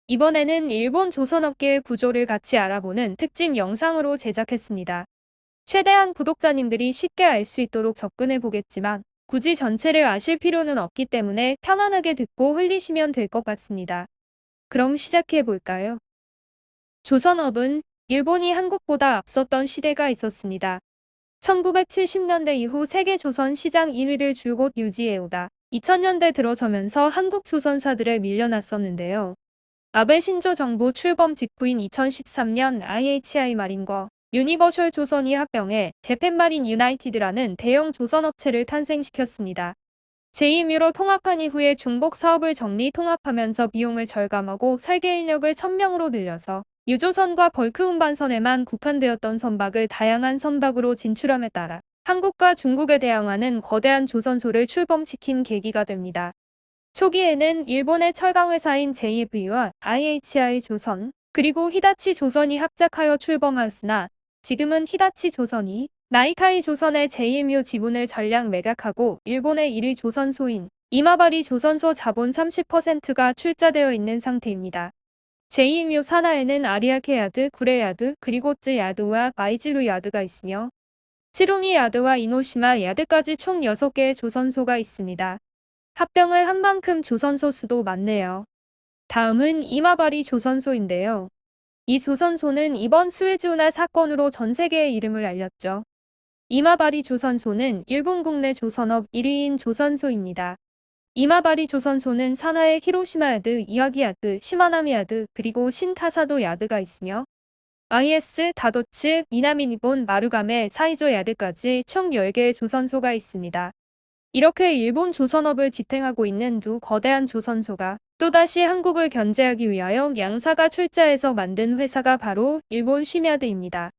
이번에는 일본 조선업계의 구조를 같이 알아보는 특집 영상으로 제작했습니다. 최대한 구독자님들이 쉽게 알 수 있도록 접근해 보겠지만 굳이 전체를 아실 필요는 없기 때문에 편안하게 듣고 흘리시면 될 것 같습니다. 그럼 시작해 볼까요? 조선업은 일본이 한국보다 앞섰던 시대가 있었습니다. 1970년대 이후 세계 조선 시장 1위를 줄곧 유지해오다 2000년대 들어서면서 한국 조선사들에 밀려났었는데요. 아베 신조 정부 출범 직후인 2013년 IHI 마린과 유니버셜 조선이 합병해 재팬마린 유나이티드라는 대형 조선업체를 탄생시켰습니다. 제2뮤로 통합한 이후에 중복 사업을 정리 통합하면서 비용을 절감하고 설계 인력을 1000명으로 늘려서 유조선과 벌크 운반선에만 국한되었던 선박을 다양한 선박으로 진출함에 따라 한국과 중국에 대항하는 거대한 조선소를 출범시킨 계기가 됩니다. 초기에는 일본의 철강회사인 JFE와 IHI 조선, 그리고 히다치 조선이 합작하여 출범하였으나 지금은 히다치 조선이 나이카이 조선의 JMU 지분을 전량 매각하고 일본의 1위 조선소인 이마바리 조선소 자본 30%가 출자되어 있는 상태입니다. JMU 산하에는 아리아케 야드, 구레 야드, 그리고 쯔 야드와 마이지루 야드가 있으며 치루미 야드와 이노시마 야드까지 총 6개의 조선소가 있습니다. 합병을 한 만큼 조선소 수도 많네요. 다음은 이마바리 조선소인데요. 이 조선소는 이번 스웨즈운하 사건으로 전 세계에 이름을 알렸죠. 이마바리 조선소는 일본 국내 조선업 1위인 조선소입니다. 이마바리 조선소는 산하에 히로시마 야드, 이와기 야드, 시마나미 야드, 그리고 신카사도 야드가 있으며 IS, 다도츠, 미나미니본, 마루가메, 사이조 야드까지 총 10개의 조선소가 있습니다. 이렇게 일본 조선업을 지탱하고 있는 두 거대한 조선소가 또다시 한국을 견제하기 위하여 양사가 출자해서 만든 회사가 바로 일본 쉬미야드입니다.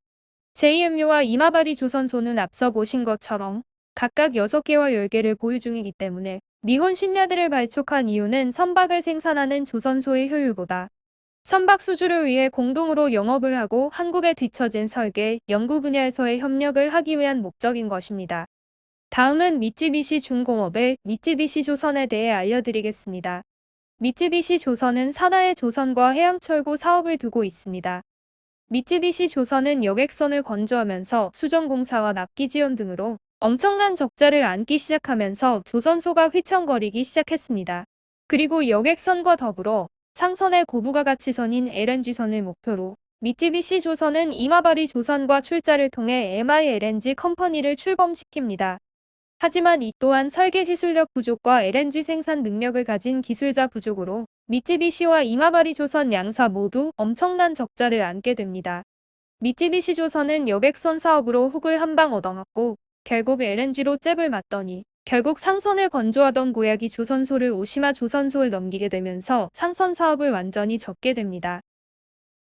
JMU와 이마바리 조선소는 앞서 보신 것처럼 각각 6개와 10개를 보유 중이기 때문에 니혼 쉬미야드를 발족한 이유는 선박을 생산하는 조선소의 효율보다 선박 수주를 위해 공동으로 영업을 하고 한국에 뒤처진 설계, 연구 분야에서의 협력을 하기 위한 목적인 것입니다. 다음은 미쯔비시 중공업의 미쯔비시 조선에 대해 알려드리겠습니다. 미쯔비시 조선은 산하의 조선과 해양철도 사업을 두고 있습니다. 미쯔비시 조선은 여객선을 건조하면서 수정공사와 납기 지원 등으로 엄청난 적자를 안기 시작하면서 조선소가 휘청거리기 시작했습니다. 그리고 여객선과 더불어 상선의 고부가 가치선인 LNG선을 목표로 미쯔비시 조선은 이마바리 조선과 출자를 통해 MILNG 컴퍼니를 출범시킵니다. 하지만 이 또한 설계 기술력 부족과 LNG 생산 능력을 가진 기술자 부족으로 미쯔비시와 이마바리 조선 양사 모두 엄청난 적자를 안게 됩니다. 미쯔비시 조선은 여객선 사업으로 훅을 한 방 얻어맞고 결국 LNG로 잽을 맞더니 결국 상선을 건조하던 고야기 조선소를 오시마 조선소에 넘기게 되면서 상선 사업을 완전히 접게 됩니다.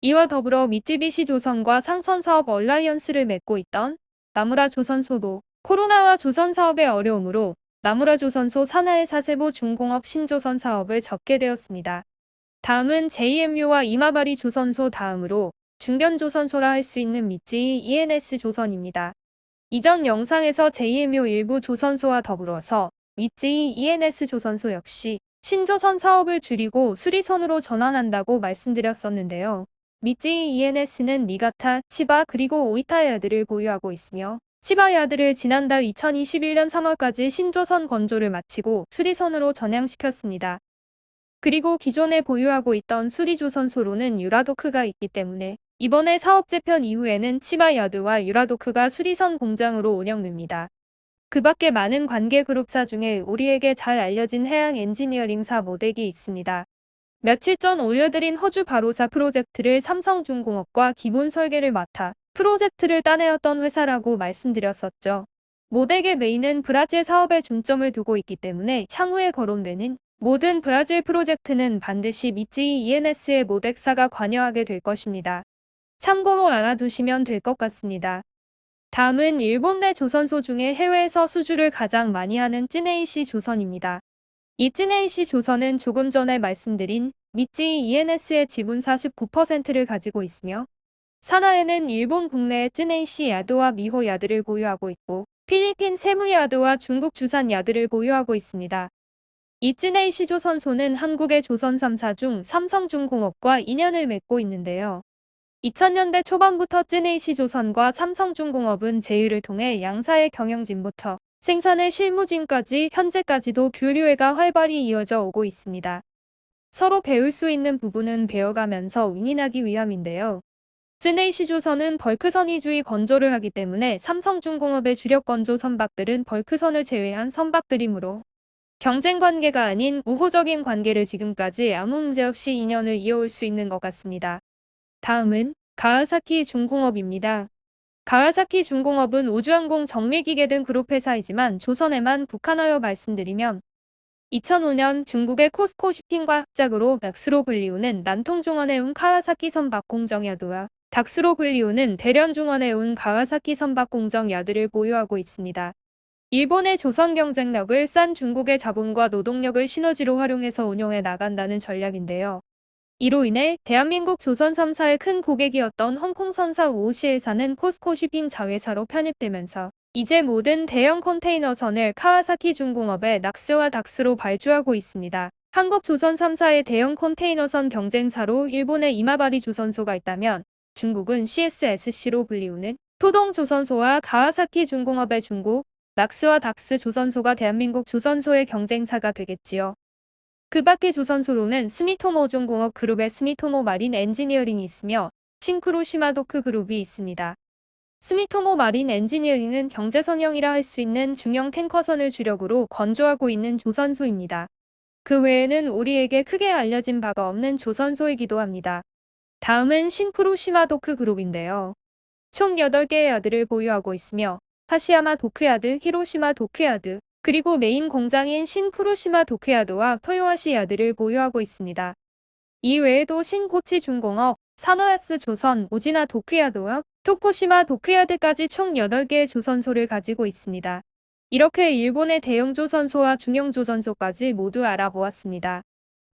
이와 더불어 미쯔비시 조선과 상선 사업 얼라이언스를 맺고 있던 나무라 조선소도 코로나와 조선 사업의 어려움으로 나무라 조선소 산하의 사세보 중공업 신조선 사업을 접게 되었습니다. 다음은 JMU와 이마바리 조선소 다음으로 중견조선소라 할 수 있는 미쯔이 ENS 조선입니다. 이전 영상에서 JMU 일부 조선소와 더불어서 미쯔이 ENS 조선소 역시 신조선 사업을 줄이고 수리선으로 전환한다고 말씀드렸었는데요. 미쯔이 ENS는 니가타, 치바 그리고 오이타 야드를 보유하고 있으며 치바 야드를 지난달 2021년 3월까지 신조선 건조를 마치고 수리선으로 전향시켰습니다. 그리고 기존에 보유하고 있던 수리조선소로는 유라도크가 있기 때문에 이번에 사업 재편 이후에는 치바 야드와 유라도크가 수리선 공장으로 운영됩니다. 그 밖에 많은 관계 그룹사 중에 우리에게 잘 알려진 해양 엔지니어링사 모덱이 있습니다. 며칠 전 올려드린 호주 바로사 프로젝트를 삼성중공업과 기본 설계를 맡아 프로젝트를 따내었던 회사라고 말씀드렸었죠. 모덱의 메인은 브라질 사업에 중점을 두고 있기 때문에 향후에 거론되는 모든 브라질 프로젝트는 반드시 미쯔이 ENS의 모덱사가 관여하게 될 것입니다. 참고로 알아두시면 될 것 같습니다. 다음은 일본 내 조선소 중에 해외에서 수주를 가장 많이 하는 쯔네이시 조선입니다. 이 쯔네이시 조선은 조금 전에 말씀드린 미쯔이 ENS의 지분 49%를 가지고 있으며 산하에는 일본 국내의 쯔네이시 야드와 미호 야드를 보유하고 있고 필리핀 세무 야드와 중국 주산 야드를 보유하고 있습니다. 이 쯔네이시 조선소는 한국의 조선 3사 중 삼성중공업과 인연을 맺고 있는데요. 2000년대 초반부터 쯔네이시 조선과 삼성중공업은 제휴를 통해 양사의 경영진부터 생산의 실무진까지 현재까지도 교류회가 활발히 이어져 오고 있습니다. 서로 배울 수 있는 부분은 배워가면서 윈윈하기 위함인데요. 쯔네이시 조선은 벌크선 위주의 건조를 하기 때문에 삼성중공업의 주력 건조 선박들은 벌크선을 제외한 선박들이므로 경쟁 관계가 아닌 우호적인 관계를 지금까지 아무 문제 없이 인연을 이어올 수 있는 것 같습니다. 다음은 가와사키 중공업입니다. 가와사키 중공업은 우주항공 정밀기계 등 그룹 회사이지만 조선에만 국한하여 말씀드리면 2005년 중국의 코스코 쇼핑과 합작으로 닥스로 불리우는 난통중원에 온 카와사키 선박공정야드와 닥스로 불리우는 대련중원에 온 가와사키 선박공정야드를 보유하고 있습니다. 일본의 조선 경쟁력을 싼 중국의 자본과 노동력을 시너지로 활용해서 운용해 나간다는 전략인데요. 이로 인해 대한민국 조선 3사의 큰 고객이었던 홍콩선사 오호시에사는 코스코 쇼핑 자회사로 편입되면서 이제 모든 대형 컨테이너선을 카와사키 중공업의 낙스와 닥스로 발주하고 있습니다. 한국 조선 3사의 대형 컨테이너선 경쟁사로 일본의 이마바리 조선소가 있다면 중국은 CSSC로 불리우는 토동 조선소와 가와사키 중공업의 중국, 낙스와 닥스 조선소가 대한민국 조선소의 경쟁사가 되겠지요. 그 밖의 조선소로는 스미토모 중공업 그룹의 스미토모 마린 엔지니어링이 있으며 싱크로 시마도크 그룹이 있습니다. 스미토모 마린 엔지니어링은 경제선형이라 할 수 있는 중형 탱커선을 주력으로 건조하고 있는 조선소입니다. 그 외에는 우리에게 크게 알려진 바가 없는 조선소이기도 합니다. 다음은 싱크로 시마도크 그룹인데요. 총 8개의 야드를 보유하고 있으며 하시야마 도크야드, 히로시마 도크야드, 그리고 메인 공장인 신푸루시마 도크야드와 토요하시 야드를 보유하고 있습니다. 이 외에도 신코치 중공업, 사노야스 조선, 우지나 도크야드와 토쿠시마 도크야드까지 총 8개의 조선소를 가지고 있습니다. 이렇게 일본의 대형 조선소와 중형 조선소까지 모두 알아보았습니다.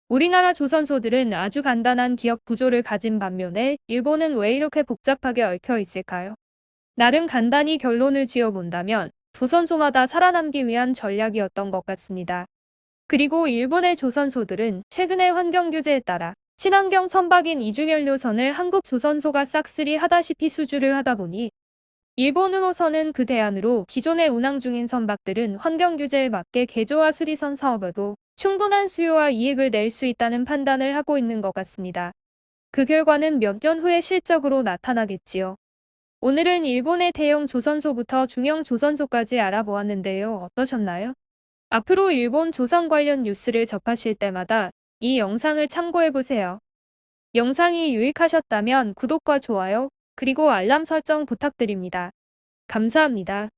우리나라 조선소들은 아주 간단한 기업 구조를 가진 반면에 일본은 왜 이렇게 복잡하게 얽혀 있을까요? 나름 간단히 결론을 지어본다면 조선소마다 살아남기 위한 전략이었던 것 같습니다. 그리고 일본의 조선소들은 최근의 환경 규제에 따라 친환경 선박인 이중연료선을 한국 조선소가 싹쓸이 하다시피 수주를 하다 보니 일본으로서는 그 대안으로 기존에 운항 중인 선박들은 환경 규제에 맞게 개조와 수리선 사업에도 충분한 수요와 이익을 낼 수 있다는 판단을 하고 있는 것 같습니다. 그 결과는 몇 년 후에 실적으로 나타나겠지요. 오늘은 일본의 대형 조선소부터 중형 조선소까지 알아보았는데요. 어떠셨나요? 앞으로 일본 조선 관련 뉴스를 접하실 때마다 이 영상을 참고해보세요. 영상이 유익하셨다면 구독과 좋아요, 그리고 알람 설정 부탁드립니다. 감사합니다.